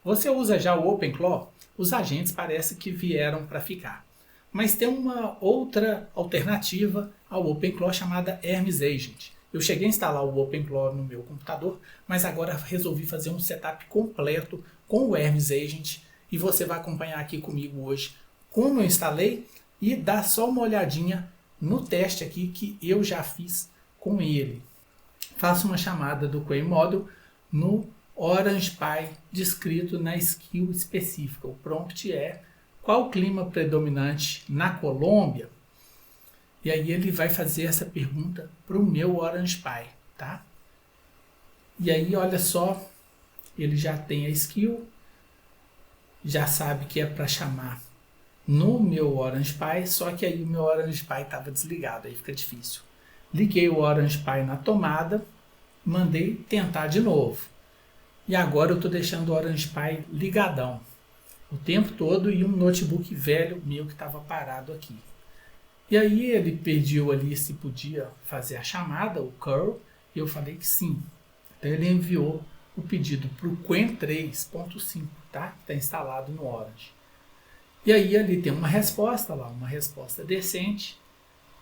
Você usa já o OpenClaw? Os agentes parece que vieram para ficar. Mas tem uma outra alternativa ao OpenClaw chamada Hermes Agent. Eu cheguei a instalar o OpenClaw no meu computador, mas agora resolvi fazer um setup completo com o Hermes Agent e você vai acompanhar aqui comigo hoje como eu instalei e dar só uma olhadinha no teste aqui que eu já fiz com ele. Faço uma chamada do QuayModel no Orange Pi descrito na skill específica. O prompt é: qual o clima predominante na Colômbia? E aí ele vai fazer essa pergunta para o meu Orange Pi, tá? E aí olha só, ele já tem a skill, já sabe que é para chamar no meu Orange Pi, só que aí o meu Orange Pi estava desligado, aí fica difícil. Liguei o Orange Pi na tomada, mandei tentar de novo. E agora eu estou deixando o Orange Pi ligadão o tempo todo e um notebook velho meu que estava parado aqui. E aí ele pediu ali se podia fazer a chamada, o curl, e eu falei que sim. Então ele enviou o pedido para o Qwen 3.5, tá? Está instalado no Orange. E aí ali tem uma resposta lá, uma resposta decente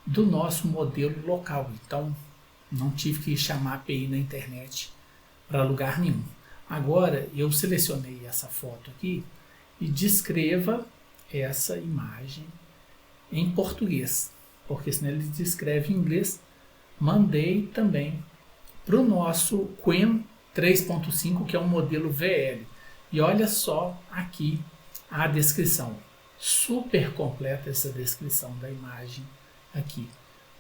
do nosso modelo local. Então não tive que chamar a API na internet para lugar nenhum. Agora eu selecionei essa foto aqui e descreva essa imagem em português, porque senão ele descreve em inglês. Mandei também para o nosso Qwen 3.5, que é um modelo VL. E olha só aqui a descrição. Super completa essa descrição da imagem aqui.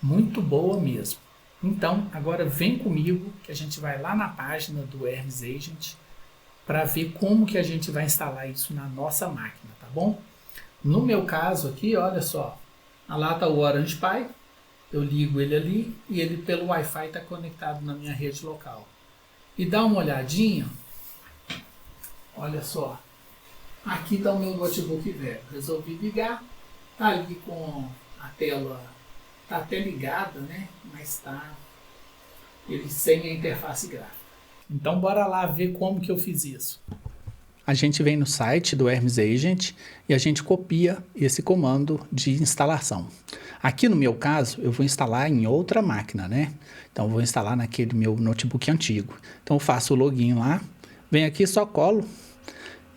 Muito boa mesmo. Então, agora vem comigo que a gente vai lá na página do Hermes Agent para ver como que a gente vai instalar isso na nossa máquina, tá bom? No meu caso aqui, olha só, lá está o Orange Pi, eu ligo ele ali e ele pelo Wi-Fi está conectado na minha rede local. E dá uma olhadinha, olha só, aqui está o meu notebook velho, resolvi ligar, está ali com a tela, está até ligada, né? Mas está ele sem a interface gráfica. Então bora lá ver como que eu fiz isso. A gente vem no site do Hermes Agent e a gente copia esse comando de instalação. Aqui no meu caso, eu vou instalar em outra máquina, né? Então eu vou instalar naquele meu notebook antigo. Então eu faço o login lá, venho aqui, só colo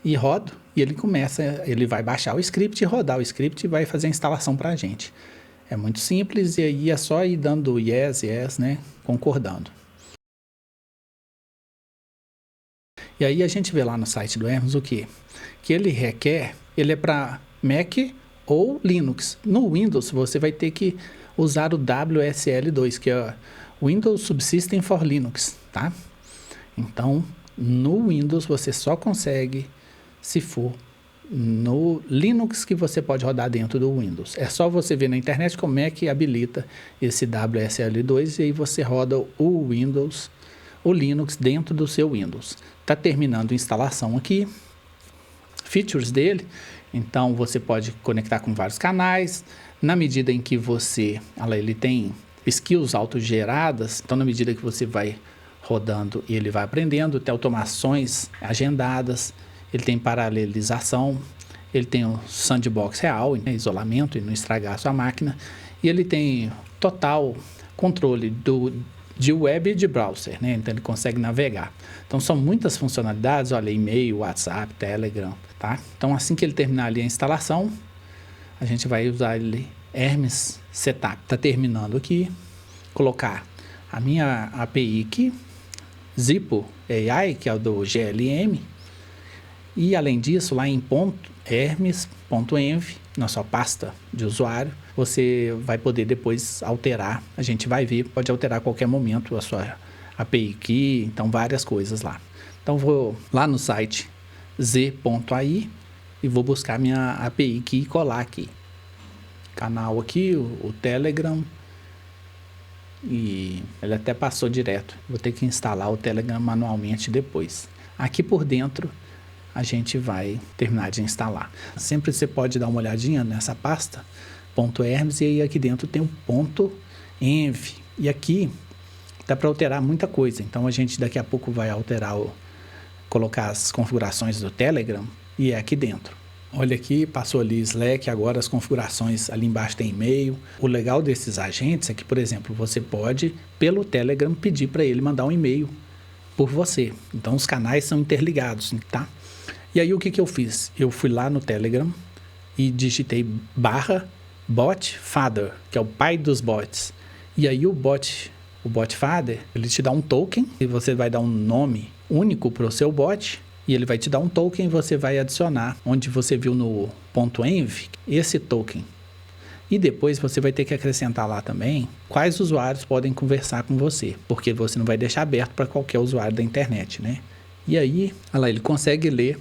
e rodo e ele vai baixar o script e rodar o script e vai fazer a instalação para a gente. É muito simples e aí é só ir dando yes, yes, né? Concordando. E aí a gente vê lá no site do Hermes o quê? Que ele requer, ele é para Mac ou Linux. No Windows você vai ter que usar o WSL2, que é o Windows Subsystem for Linux, tá? Então, no Windows você só consegue se for no Linux que você pode rodar dentro do Windows. É só você ver na internet como é que habilita esse WSL2 e aí você roda o Windows, o Linux dentro do seu Windows. Está terminando a instalação aqui, features dele, então você pode conectar com vários canais, na medida em que ele tem skills autogeradas, então na medida que você vai rodando ele vai aprendendo, tem automações agendadas, ele tem paralelização, ele tem o sandbox real, né, isolamento e não estragar a sua máquina, e ele tem total controle de web e de browser, né? Então ele consegue navegar. Então são muitas funcionalidades, olha, e-mail, WhatsApp, Telegram, tá? Então assim que ele terminar ali a instalação, a gente vai usar ele Hermes Setup. Tá terminando aqui, colocar a minha API aqui, Zippo AI, que é o do GLM, e além disso, lá em hermes.env, na sua pasta de usuário, você vai poder depois alterar, a gente vai ver, pode alterar a qualquer momento a sua API key, então várias coisas lá. Então vou lá no site z.ai e vou buscar minha API key e colar aqui. Canal aqui, o Telegram, e ele até passou direto, vou ter que instalar o Telegram manualmente depois. Aqui por dentro a gente vai terminar de instalar. Sempre você pode dar uma olhadinha nessa pasta .hermes e aí aqui dentro tem um .env e aqui dá para alterar muita coisa. Então a gente daqui a pouco vai alterar colocar as configurações do Telegram e é aqui dentro. Olha aqui, passou ali Slack, agora as configurações ali embaixo tem e-mail. O legal desses agentes é que, por exemplo, você pode, pelo Telegram, pedir para ele mandar um e-mail por você. Então os canais são interligados, tá? E aí o que eu fiz? Eu fui lá no Telegram e digitei /botfather, que é o pai dos bots. E aí o botfather, ele te dá um token e você vai dar um nome único para o seu bot. E ele vai te dar um token e você vai adicionar, onde você viu no .env, esse token. E depois você vai ter que acrescentar lá também quais usuários podem conversar com você, porque você não vai deixar aberto para qualquer usuário da internet, né? E aí, olha lá, ele consegue ler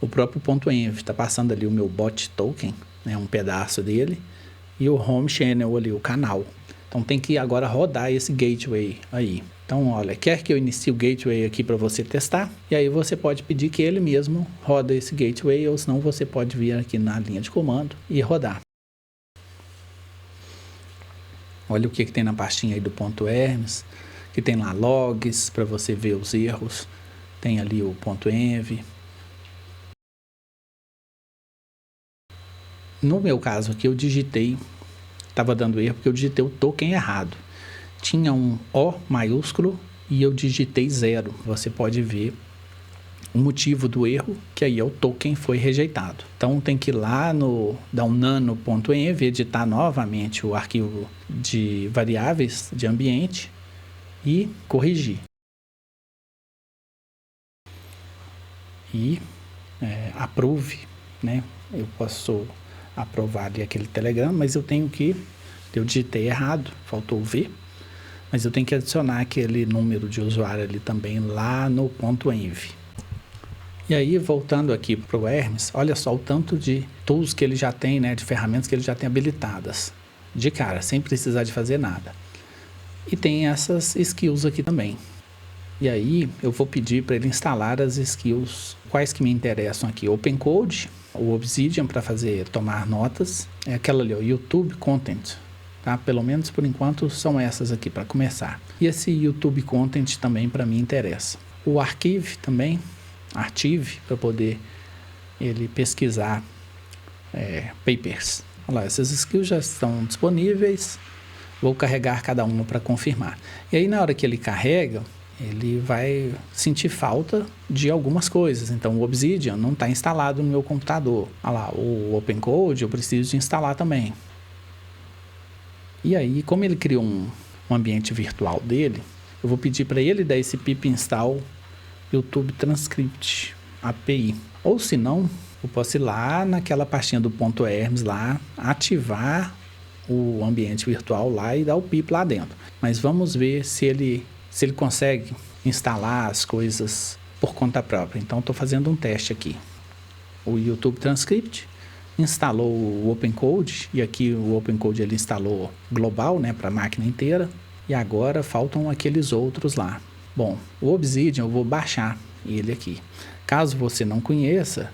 o próprio .env, está passando ali o meu bot token, né, um pedaço dele, e o home channel ali, o canal. Então tem que agora rodar esse gateway aí. Então, olha, quer que eu inicie o gateway aqui para você testar? E aí você pode pedir que ele mesmo roda esse gateway, ou senão você pode vir aqui na linha de comando e rodar. Olha o que tem na pastinha aí do .erms, que tem lá logs para você ver os erros. Tem ali o .env. No meu caso aqui eu digitei, estava dando erro porque eu digitei o token errado. Tinha um O maiúsculo e eu digitei 0. Você pode ver o motivo do erro, que aí é o token foi rejeitado. Então tem que ir lá dar um nano.env, editar novamente o arquivo de variáveis de ambiente e corrigir. E approve, né? Eu posso aprovar ali aquele Telegram, mas eu digitei errado, faltou o V. Mas eu tenho que adicionar aquele número de usuário ali também lá no .env. E aí, voltando aqui para o Hermes, olha só o tanto de tools que ele já tem, né, de ferramentas que ele já tem habilitadas. De cara, sem precisar de fazer nada. E tem essas skills aqui também. E aí, eu vou pedir para ele instalar as skills, quais que me interessam aqui. OpenCode, o Obsidian para tomar notas, é aquela ali, o YouTube Content. Tá? Pelo menos por enquanto são essas aqui para começar. E esse YouTube Content também para mim interessa. O Archive também, Archive, para poder ele pesquisar papers. Olha lá, essas skills já estão disponíveis. Vou carregar cada uma para confirmar. E aí na hora que ele carrega, ele vai sentir falta de algumas coisas. Então o Obsidian não está instalado no meu computador. Olha lá, o OpenCode eu preciso de instalar também. E aí, como ele criou um ambiente virtual dele, eu vou pedir para ele dar esse pip install YouTube Transcript API. Ou se não, eu posso ir lá naquela pastinha do .erms lá, ativar o ambiente virtual lá e dar o pip lá dentro. Mas vamos ver se ele consegue instalar as coisas por conta própria. Então, estou fazendo um teste aqui. O YouTube Transcript instalou o OpenCode, e aqui o OpenCode ele instalou global, né, para a máquina inteira, e agora faltam aqueles outros lá. Bom, o Obsidian eu vou baixar ele aqui. Caso você não conheça,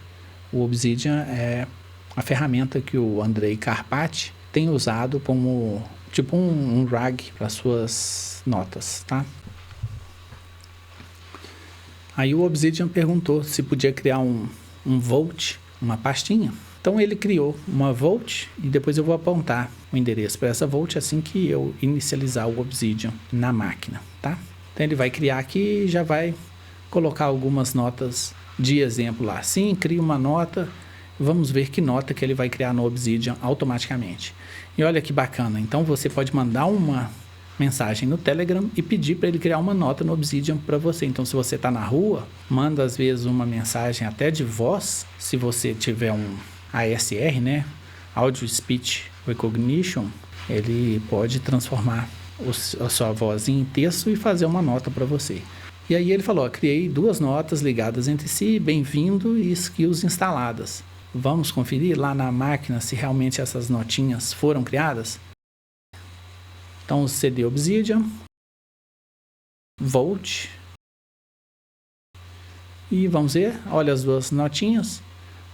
o Obsidian é a ferramenta que o Andrei Karpathy tem usado como tipo um RAG para suas notas, tá? Aí o Obsidian perguntou se podia criar um Vault, uma pastinha. Então ele criou uma Vault e depois eu vou apontar o endereço para essa Vault assim que eu inicializar o Obsidian na máquina, tá? Então ele vai criar aqui e já vai colocar algumas notas de exemplo lá. Sim, cria uma nota, vamos ver que nota que ele vai criar no Obsidian automaticamente. E olha que bacana, então você pode mandar uma mensagem no Telegram e pedir para ele criar uma nota no Obsidian para você. Então se você está na rua, manda às vezes uma mensagem até de voz, se você tiver um ASR, né? Audio Speech Recognition, ele pode transformar a sua voz em texto e fazer uma nota para você. E aí ele falou, criei 2 notas ligadas entre si, bem-vindo e skills instaladas. Vamos conferir lá na máquina se realmente essas notinhas foram criadas? Então CD Obsidian, Vault, e vamos ver, olha as 2 notinhas.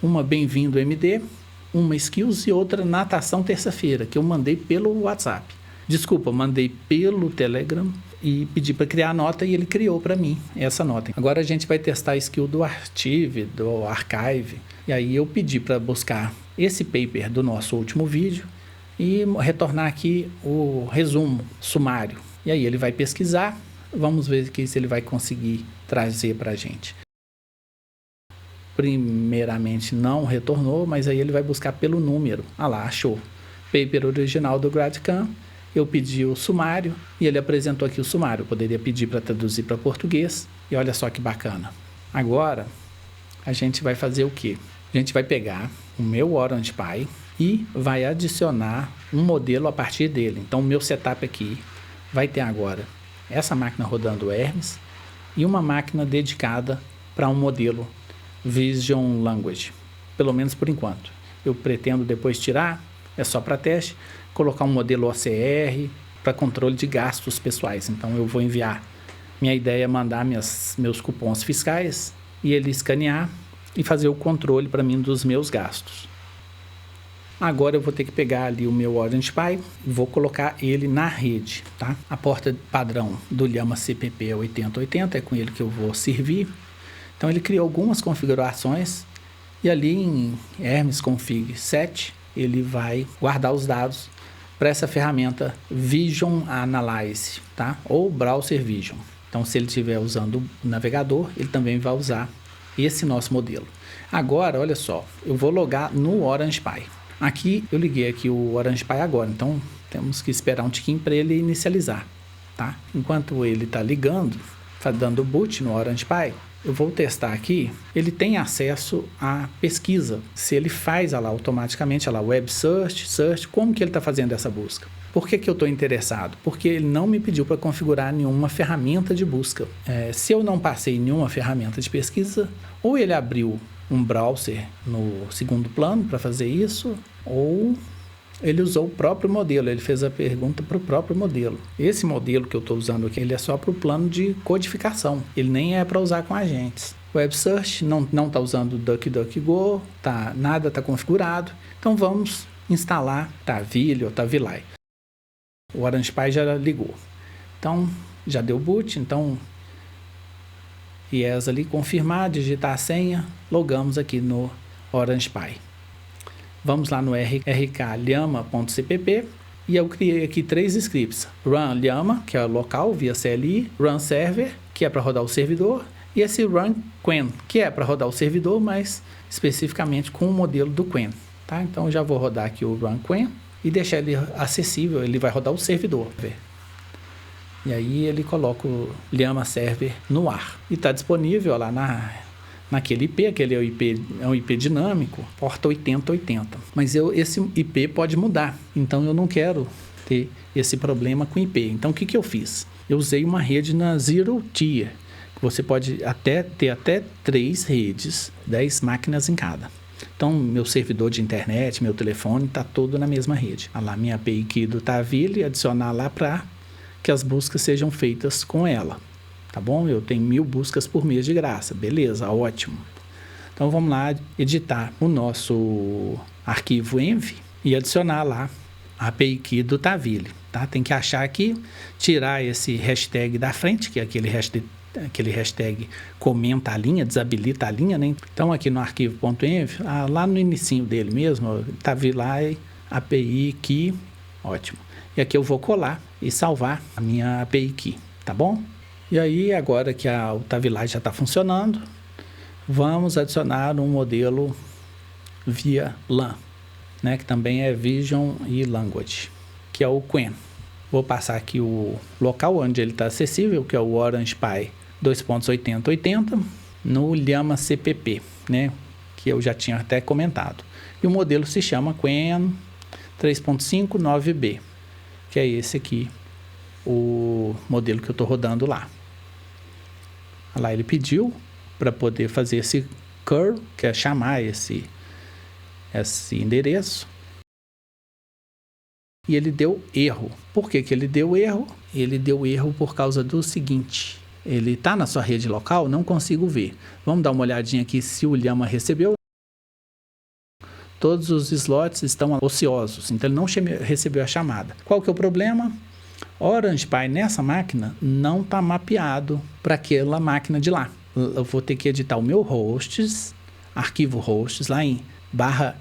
Uma bem-vindo MD, uma skills e outra natação terça-feira, que eu mandei pelo WhatsApp. Desculpa, mandei pelo Telegram e pedi para criar a nota e ele criou para mim essa nota. Agora a gente vai testar a skill do Archive, do Archive. E aí eu pedi para buscar esse paper do nosso último vídeo e retornar aqui o resumo sumário. E aí ele vai pesquisar, vamos ver aqui se ele vai conseguir trazer para a gente. Primeiramente não retornou, mas aí ele vai buscar pelo número. Ah lá, achou. Paper original do GradCam. Eu pedi o sumário e ele apresentou aqui o sumário. Eu poderia pedir para traduzir para português e olha só que bacana. Agora a gente vai fazer o quê? A gente vai pegar o meu Orange Pi e vai adicionar um modelo a partir dele. Então o meu setup aqui vai ter agora essa máquina rodando Hermes e uma máquina dedicada para um modelo Vision Language, pelo menos por enquanto. Eu pretendo depois tirar, é só para teste, colocar um modelo OCR para controle de gastos pessoais. Então eu vou enviar, minha ideia é mandar meus cupons fiscais e ele escanear e fazer o controle para mim dos meus gastos. Agora eu vou ter que pegar ali o meu Orange Pi e vou colocar ele na rede, tá? A porta padrão do Llama CPP é 8080, é com ele que eu vou servir. Então ele criou algumas configurações e ali em Hermes Config 7 ele vai guardar os dados para essa ferramenta Vision Analyze, tá? Ou Browser Vision. Então se ele estiver usando o navegador, ele também vai usar esse nosso modelo. Agora, olha só, eu vou logar no Orange Pi. Aqui eu liguei aqui o Orange Pi agora, então temos que esperar um tiquinho para ele inicializar, tá? Enquanto ele está ligando, está dando boot no Orange Pi, eu vou testar aqui, ele tem acesso à pesquisa, se ele faz lá automaticamente, lá, Web Search, como que ele está fazendo essa busca? Por que eu estou interessado? Porque ele não me pediu para configurar nenhuma ferramenta de busca. Se eu não passei nenhuma ferramenta de pesquisa, ou ele abriu um browser no segundo plano para fazer isso, ou ele usou o próprio modelo, ele fez a pergunta para o próprio modelo. Esse modelo que eu estou usando aqui, ele é só para o plano de codificação, ele nem é para usar com agentes. Web Search não está usando DuckDuckGo, nada está configurado, então vamos instalar Tavily ou Tavily. O Orange Pi já ligou, então já deu boot, então IES ali, confirmar, digitar a senha, logamos aqui no Orange Pi. Vamos lá no rkllama.cpp e eu criei aqui 3 scripts. Run Llama, que é local via CLI, Run Server, que é para rodar o servidor, e esse Run Qwen, que é para rodar o servidor, mas especificamente com o modelo do Qwen. Tá? Então eu já vou rodar aqui o Run Qwen e deixar ele acessível, ele vai rodar o servidor. E aí ele coloca o Llama Server no ar. E está disponível lá naquele IP, aquele é um IP dinâmico, porta 8080. Mas esse IP pode mudar, então eu não quero ter esse problema com IP. Então o que eu fiz? Eu usei uma rede na Zero Tier. Você pode ter até 3 redes, 10 máquinas em cada. Então, meu servidor de internet, meu telefone, está todo na mesma rede. Olha lá, minha API aqui do Tavily, adicionar lá para que as buscas sejam feitas com ela. Tá bom? Eu tenho 1000 buscas por mês de graça. Beleza, ótimo. Então, vamos lá editar o nosso arquivo env e adicionar lá a API key do Tavily. Tá? Tem que achar aqui, tirar esse hashtag da frente, que é aquele hashtag comenta a linha, desabilita a linha, né? Então aqui no arquivo.env, lá no inicinho dele mesmo, Tavily API key, ótimo. E aqui eu vou colar e salvar a minha API key, tá bom? E aí agora que o Tavily já está funcionando, vamos adicionar um modelo via LAN, né? Que também é Vision e Language, que é o Qwen. Vou passar aqui o local onde ele está acessível, que é o Orange Pi 2.8080, no Llama CPP, né? Que eu já tinha até comentado. E o modelo se chama Qwen 3.59B, que é esse aqui, o modelo que eu estou rodando lá. Lá ele pediu para poder fazer esse curl, que é chamar esse endereço. E ele deu erro. Por que ele deu erro? Ele deu erro por causa do seguinte: ele está na sua rede local, não consigo ver. Vamos dar uma olhadinha aqui se o Llama recebeu. Todos os slots estão ociosos, então ele não recebeu a chamada. Qual que é o problema? Orange Pi nessa máquina não está mapeado para aquela máquina de lá. Eu vou ter que editar o meu hosts, arquivo hosts, lá em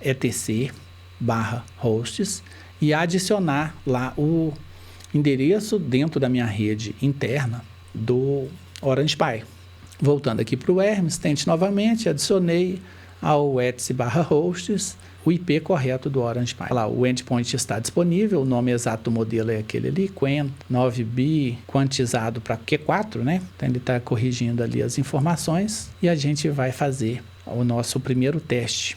/etc/hosts e adicionar lá o endereço dentro da minha rede interna do Orange Pi. Voltando aqui para o Hermes, tente novamente, adicionei ao etc/hosts o IP correto do Orange Pi. Lá, o endpoint está disponível, o nome exato do modelo é aquele ali, Quen 9B, quantizado para Q4, né? Então ele está corrigindo ali as informações e a gente vai fazer o nosso primeiro teste.